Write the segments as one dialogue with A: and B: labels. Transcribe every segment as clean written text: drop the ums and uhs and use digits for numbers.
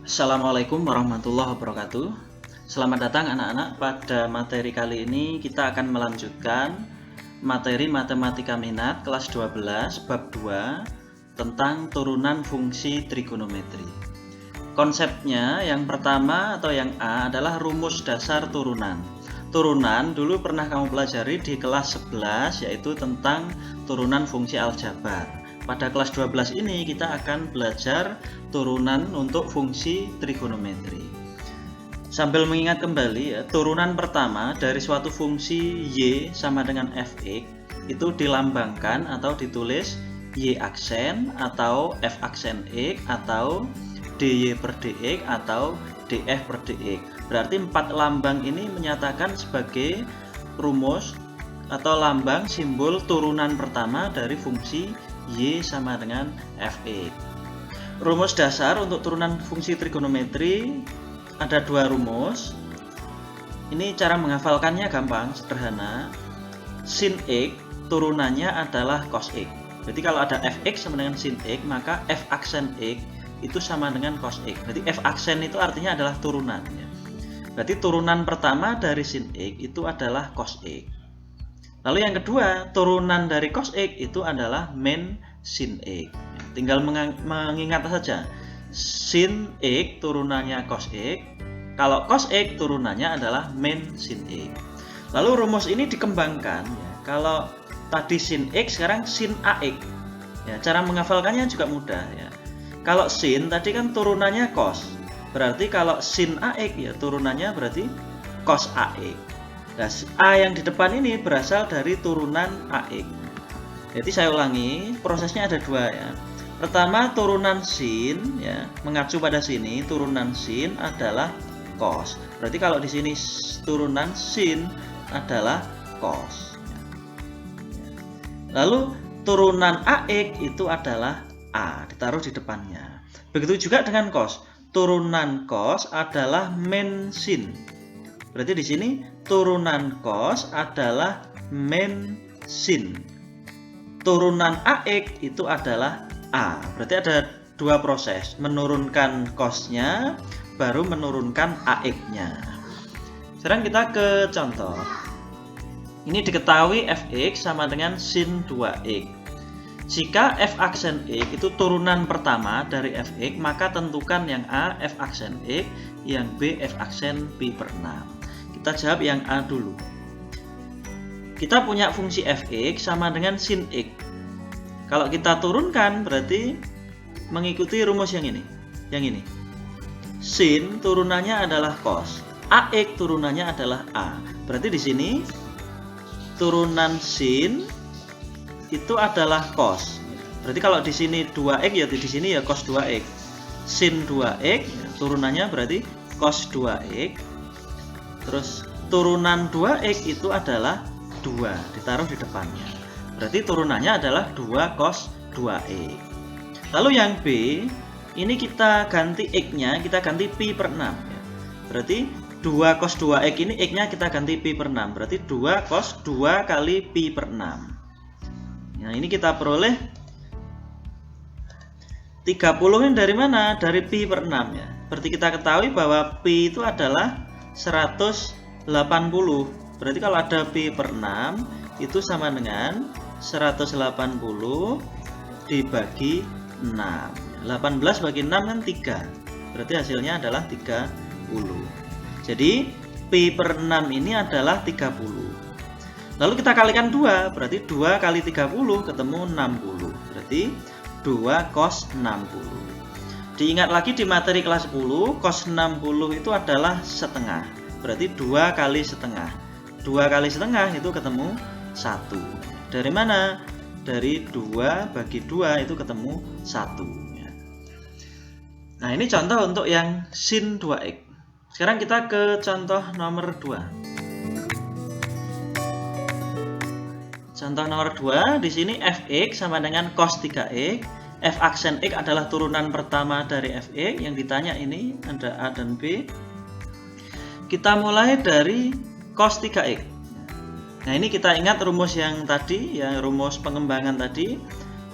A: Assalamualaikum warahmatullahi wabarakatuh. Selamat datang anak-anak. Pada materi kali ini kita akan melanjutkan materi matematika minat kelas 12 bab 2 tentang turunan fungsi trigonometri. Konsepnya yang pertama atau yang A adalah rumus dasar turunan. Turunan dulu pernah kamu pelajari di kelas 11, yaitu tentang turunan fungsi aljabar. Pada kelas 12 ini kita akan belajar turunan untuk fungsi trigonometri. Sambil mengingat kembali ya, turunan pertama dari suatu fungsi y sama dengan fx itu dilambangkan atau ditulis y aksen atau f aksen x atau dy per dx atau df per dx. Berarti 4 lambang ini menyatakan sebagai rumus atau lambang simbol turunan pertama dari fungsi y sama dengan fx. Rumus dasar untuk turunan fungsi trigonometri ada 2 rumus. Ini cara menghafalkannya gampang, sederhana. Sin x turunannya adalah cos x. Berarti kalau ada fx sama dengan sin x, maka f aksen x itu sama dengan cos x. Berarti f aksen itu artinya adalah turunan. Berarti turunan pertama dari sin x itu adalah cos x. Lalu yang kedua, turunan dari cos x itu adalah min sin x. Tinggal mengingat saja, sin x turunannya cos x, kalau cos x turunannya adalah min sin x. Lalu rumus ini dikembangkan, ya. Kalau tadi sin x, sekarang sin ax. Ya, cara menghafalkannya juga mudah. Ya. Kalau sin tadi kan turunannya cos, berarti kalau sin ax ya turunannya berarti cos ax. Nah, A yang di depan ini berasal dari turunan AX. Jadi saya ulangi, prosesnya ada 2 ya. Pertama, turunan sin ya, mengacu pada sini, turunan sin adalah cos. Berarti kalau di sini turunan sin adalah cos. Lalu turunan AX itu adalah A, ditaruh di depannya. Begitu juga dengan cos. Turunan cos adalah min sin. Berarti di sini turunan cos adalah min sin. Turunan AX itu adalah A. Berarti ada 2 proses, menurunkan cosnya baru menurunkan AX-nya. Sekarang kita ke contoh. Ini diketahui fx sama dengan sin 2x. Jika f aksen x itu turunan pertama dari fx, maka tentukan yang A f aksen x, yang B f aksen pi per 6. Kita jawab yang A dulu. Kita punya fungsi fx sama dengan sin x. Kalau kita turunkan berarti mengikuti rumus yang ini. Yang ini. Sin turunannya adalah cos. Ax turunannya adalah A. Berarti di sini turunan sin itu adalah cos. Berarti kalau di sini 2x ya di sini ya cos 2x. Sin 2x turunannya berarti cos 2x. Terus turunan 2x itu adalah 2, ditaruh di depannya. Berarti turunannya adalah 2 cos 2x. Lalu yang B, ini kita ganti x-nya, kita ganti pi per 6. Berarti 2 cos 2x ini x-nya kita ganti pi per 6. Berarti 2 cos 2 kali pi per 6. Nah ini kita peroleh 30 ini dari mana? Dari pi per 6 ya. Seperti kita ketahui bahwa pi itu adalah 180. Berarti kalau ada pi per 6 itu sama dengan 180 dibagi 6. 18 bagi 6 kan 3. Berarti hasilnya adalah 30. Jadi pi per 6 ini adalah 30. Lalu kita kalikan 2, berarti 2 kali 30 ketemu 60. Berarti 2 cos 60. Diingat lagi di materi kelas 10, cos 60 itu adalah setengah. Berarti 2 kali setengah. 2 kali setengah itu ketemu 1. Dari mana? Dari 2 bagi 2 itu ketemu 1. Nah ini contoh untuk yang sin 2x. Sekarang kita ke contoh nomor 2. Contoh nomor 2, di sini fx sama dengan cos 3x. F aksen x adalah turunan pertama dari fx. Yang ditanya ini ada A dan B. Kita mulai dari cos 3x. Nah ini kita ingat rumus yang tadi, ya rumus pengembangan tadi.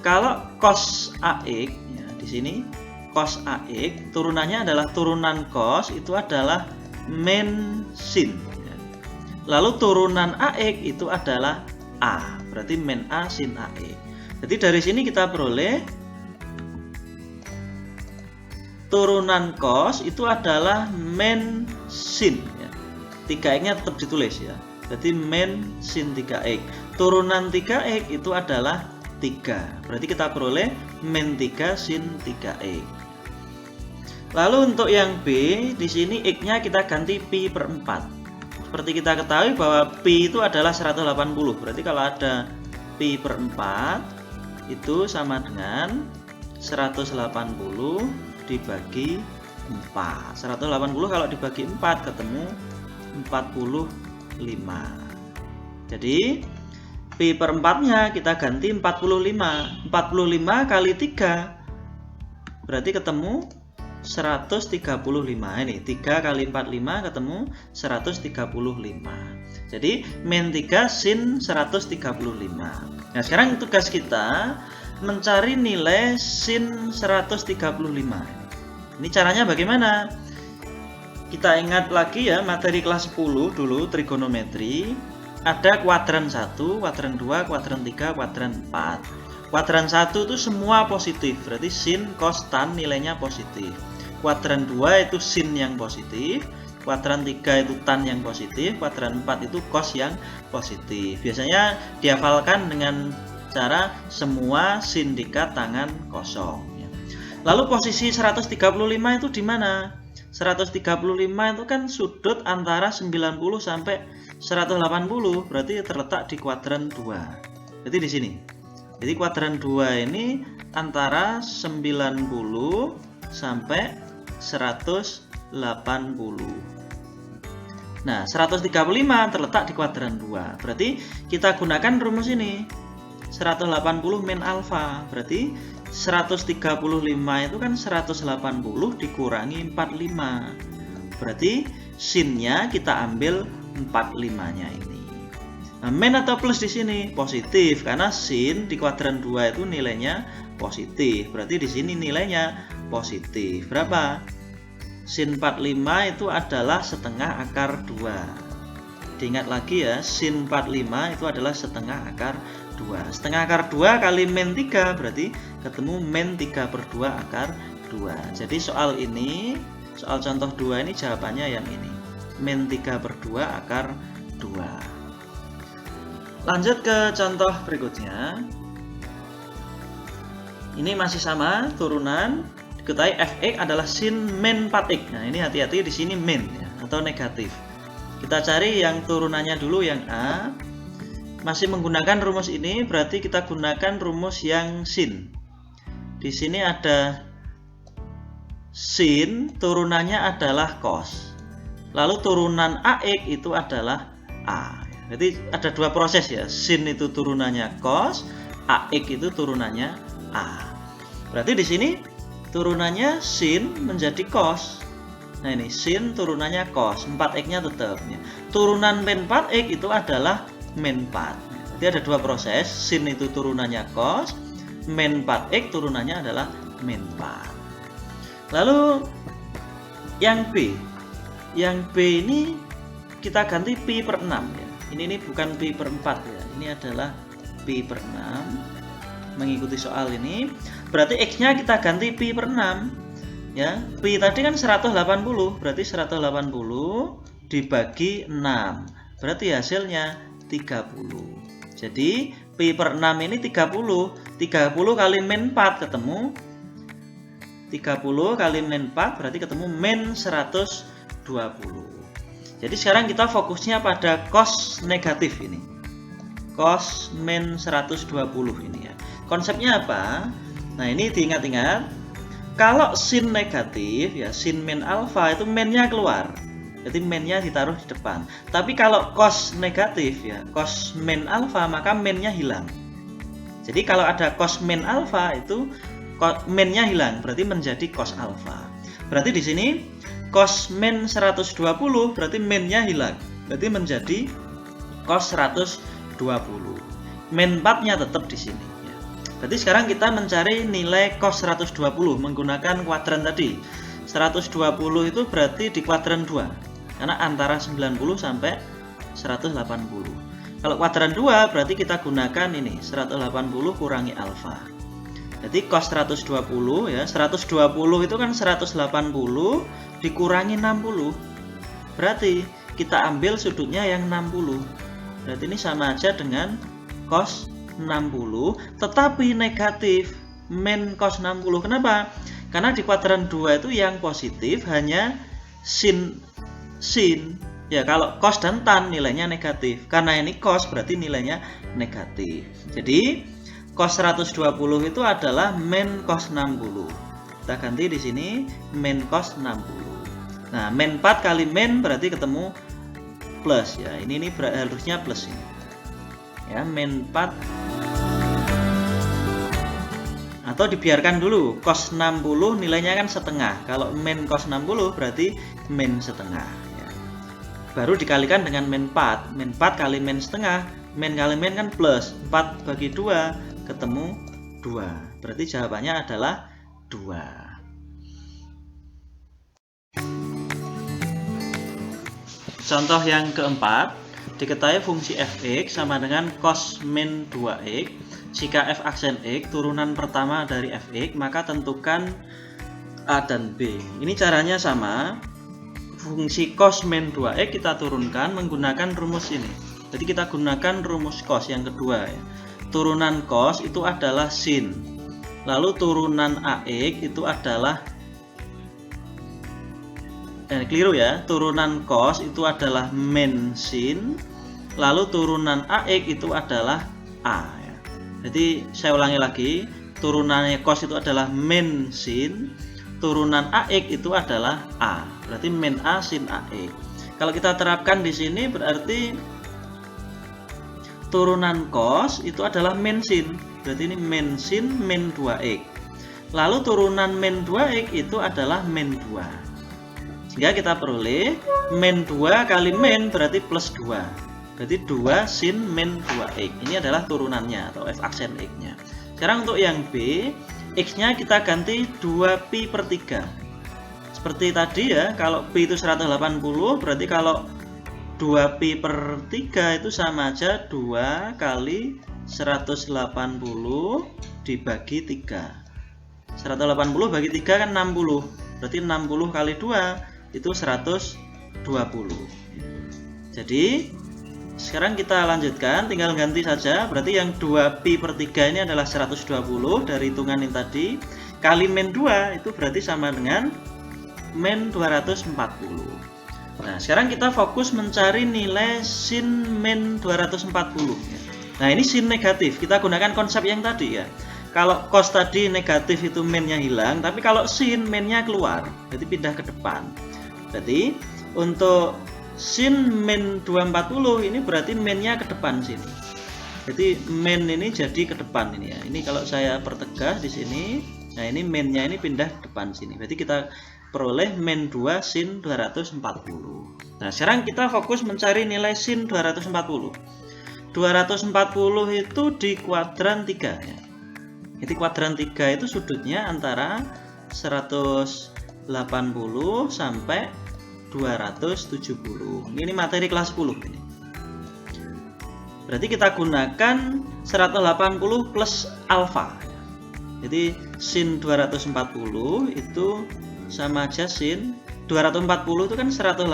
A: Kalau cos AX, ya di sini cos AX, turunannya adalah turunan cos, itu adalah min sin. Lalu turunan AX itu adalah A, berarti min A sin AX. Jadi dari sini kita peroleh turunan cos itu adalah min sin. 3x-nya tetap ditulis ya. Jadi min sin 3x. Turunan 3x itu adalah 3. Berarti kita peroleh min 3 sin 3x. Lalu untuk yang B, di sini x-nya kita ganti pi per 4. Seperti kita ketahui bahwa pi itu adalah 180. Berarti kalau ada pi per 4 itu sama dengan 180 dibagi 4. 180 kalau dibagi 4 ketemu 45. Jadi pi per 4-nya kita ganti 45. 45 kali 3 berarti ketemu 135. Ini 3 kali 45 ketemu 135. Jadi min 3 sin 135. Nah sekarang tugas kita mencari nilai sin 135. Ini caranya bagaimana? Kita ingat lagi ya materi kelas 10 dulu trigonometri. Ada kuadran 1, kuadran 2, kuadran 3, kuadran 4. Kuadran 1 itu semua positif, berarti sin, cos, tan nilainya positif. Kuadran 2 itu sin yang positif, kuadran 3 itu tan yang positif, kuadran 4 itu cos yang positif. Biasanya dihafalkan dengan cara semua sindikat tangan kosong. Lalu posisi 135 itu di mana? 135 itu kan sudut antara 90 sampai 180, berarti terletak di kuadran 2. Jadi di sini. Jadi kuadran 2 ini antara 90 sampai 180. Nah, 135 terletak di kuadran 2. Berarti kita gunakan rumus ini. 180 min alfa. Berarti 135 itu kan 180 dikurangi 45. Berarti sinnya kita ambil 45-nya ini. Nah, min atau plus di sini positif karena sin di kuadran 2 itu nilainya positif. Berarti di sini nilainya positif. Berapa? Sin 45 itu adalah setengah akar 2. Diingat lagi ya, sin 45 itu adalah setengah akar 2. Setengah akar 2 kali min 3 berarti ketemu min 3 per 2 akar 2. Jadi soal ini, soal contoh 2 ini jawabannya yang ini. Min 3 per 2 akar 2. Lanjut ke contoh berikutnya. Ini masih sama, turunan. Diketahui fx adalah sin min 4x. Nah, ini hati-hati di sini min ya, atau negatif. Kita cari yang turunannya dulu, yang A. Masih menggunakan rumus ini, berarti kita gunakan rumus yang sin. Di sini ada sin, turunannya adalah cos. Lalu turunan AX itu adalah A. Jadi ada dua proses ya. Sin itu turunannya cos, AX itu turunannya A. Berarti di sini turunannya sin menjadi cos. Nah ini sin turunannya cos, 4x-nya tetap. Turunan min 4x itu adalah min 4. Jadi ada dua proses. Sin itu turunannya cos, min 4x turunannya adalah min 4. Lalu yang B. Yang B ini kita ganti pi per 6 ya. Ini bukan pi per 4 ya. Ini adalah pi per 6. Mengikuti soal ini, berarti x-nya kita ganti pi per 6 ya. Pi tadi kan 180, berarti 180 dibagi 6. Berarti hasilnya 30. Jadi pi per 6 ini 30. 30 kali min 4 ketemu 30 kali min 4 berarti ketemu min 120. Jadi sekarang kita fokusnya pada cos negatif ini. Cos min 120 ini ya. Konsepnya apa? Nah, ini diingat-ingat. Kalau sin negatif ya, sin min alfa itu minnya keluar. Jadi minnya ditaruh di depan. Tapi kalau cos negatif ya, cos min alfa maka minnya hilang. Jadi kalau ada cos min alfa itu minnya hilang, berarti menjadi cos alfa. Berarti di sini cos min 120 berarti minnya hilang, berarti menjadi cos 120. Min 4-nya tetap di sini ya. Berarti sekarang kita mencari nilai cos 120 menggunakan kuadran tadi. 120 itu berarti di kuadran 2, karena antara 90 sampai 180. Kalau kuadran 2 berarti kita gunakan ini 180 kurangi alfa. Jadi cos 120 ya, 120 itu kan 180 dikurangi 60. Berarti kita ambil sudutnya yang 60. Berarti ini sama aja dengan cos 60 tetapi negatif, min cos 60. Kenapa? Karena di kuadran 2 itu yang positif hanya sin. Ya, kalau cos dan tan nilainya negatif. Karena ini cos berarti nilainya negatif. Jadi cos 120 itu adalah min cos 60. Kita ganti di sini min cos 60. Nah, min 4 kali min berarti ketemu plus ya. Ini harusnya plus ini. Ya, min 4 atau dibiarkan dulu. Cos 60 nilainya kan setengah. Kalau min cos 60 berarti min setengah ya. Baru dikalikan dengan min 4. Min 4 kali min setengah, min kali min kan plus. 4 bagi 2 ketemu 2. Berarti jawabannya adalah 2. Contoh yang keempat, diketahui fungsi fx sama dengan cos min 2x. Jika f aksen x turunan pertama dari fx, maka tentukan a dan b. Ini caranya sama. Fungsi cos min 2x kita turunkan menggunakan rumus ini. Jadi kita gunakan rumus cos yang kedua ya. Turunan cos itu adalah sin. Lalu turunan ax itu adalah keliru ya, turunan cos itu adalah min sin, lalu turunan ax itu adalah a ya. Jadi saya ulangi lagi, turunannya cos itu adalah min sin, turunan ax itu adalah a, berarti min a sin ax. Kalau kita terapkan di sini berarti turunan cos itu adalah min sin, berarti ini min sin min 2x, lalu turunan min 2x itu adalah min 2. Sehingga kita peroleh min 2 kali min berarti plus 2. Berarti 2 sin min 2x. Ini adalah turunannya atau f aksen x-nya. Sekarang untuk yang b, x-nya kita ganti 2pi per 3. Seperti tadi ya, kalau pi itu 180, berarti kalau 2pi per 3 itu sama aja 2 kali 180 dibagi 3. 180 bagi 3 kan 60. Berarti 60 kali 2 itu 120. Jadi sekarang kita lanjutkan, tinggal ganti saja. Berarti yang 2pi per 3 ini adalah 120 dari hitungan yang tadi, kali min 2 itu berarti sama dengan min 240. Nah, sekarang kita fokus mencari nilai sin min 240 ya. Nah, ini sin negatif, kita gunakan konsep yang tadi ya. Kalau cos tadi negatif itu minnya hilang, tapi kalau sin minnya keluar, jadi pindah ke depan. Berarti untuk sin min 240 ini berarti minnya ke depan sini. Jadi min ini jadi ke depan ini ya. Ini kalau saya pertegas di sini, nah ini minnya ini pindah ke depan sini. Berarti kita peroleh min 2 sin 240. Nah, sekarang kita fokus mencari nilai sin 240. 240 itu di kuadran 3 ya. Jadi kuadran 3 itu sudutnya antara 180 sampai 270. Ini materi kelas 10 ini. Berarti kita gunakan 180 plus alfa. Jadi sin 240 itu sama aja sin 240 itu kan 180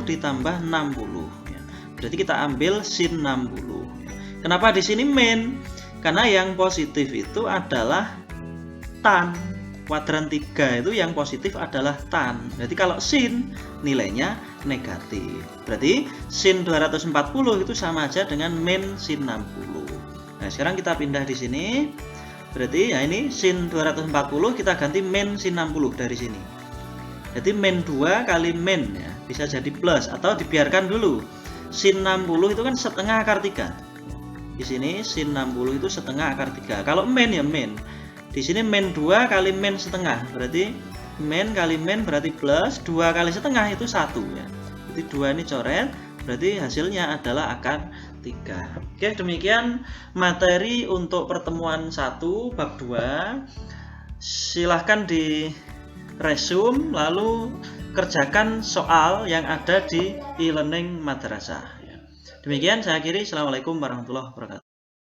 A: ditambah 60 ya. Berarti kita ambil sin 60 ya. Kenapa di sini min? Karena yang positif itu adalah tan. Kuadran 3 itu yang positif adalah tan. Berarti kalau sin nilainya negatif. Berarti sin 240 itu sama aja dengan min sin 60. Nah, sekarang kita pindah di sini. Berarti ya ini sin 240 kita ganti min sin 60 dari sini. Jadi min 2 kali min ya, bisa jadi plus atau dibiarkan dulu. Sin 60 itu kan setengah akar 3. Di sini sin 60 itu setengah akar 3. Kalau min ya min. Di sini min 2 kali min setengah, berarti min kali min berarti plus, 2 kali setengah itu 1 ya. Jadi 2 ini coret, berarti hasilnya adalah akar 3. Oke. Oke, demikian materi untuk pertemuan 1 bab 2. Silahkan di resume lalu kerjakan soal yang ada di e-learning madrasah. Demikian saya akhiri. Assalamualaikum warahmatullahi wabarakatuh.